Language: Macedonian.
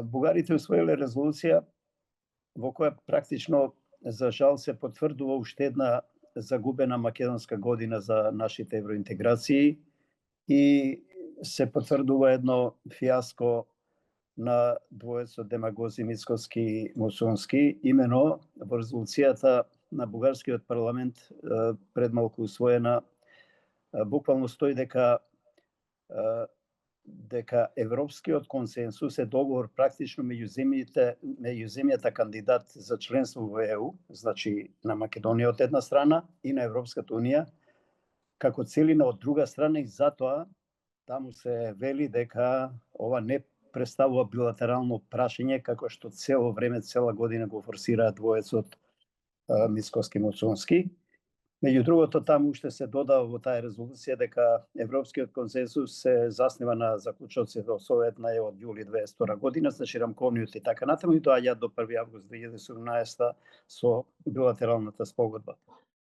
Бугарите усвоиле резолуција во која практично за жал се потврдува уште една загубена македонска година за нашите евроинтеграции и се потврдува едно фијаско на двојецот демагози Мицкоски и Мусонски, имено во резолуцијата на бугарскиот парламент пред малку усвоена, буквално стои дека европскиот консенсус е договор практично меѓу земјата кандидат за членство во ЕУ, значи на Македонија од една страна и на Европската унија како целина од друга страна, и затоа таму се вели дека ова не представува билатерално прашање, како што цело време, цела година го форсираат двоецот Мицкоски-Мусонски. Меѓу другото, таму уште се додава во таа резолуција дека европскиот консенсус се заснива на заклучоците од Советна од јули 2002 година, значи рамковниот и така натаму, и доаѓаат до 1 август 2017 со билатералната спогодба.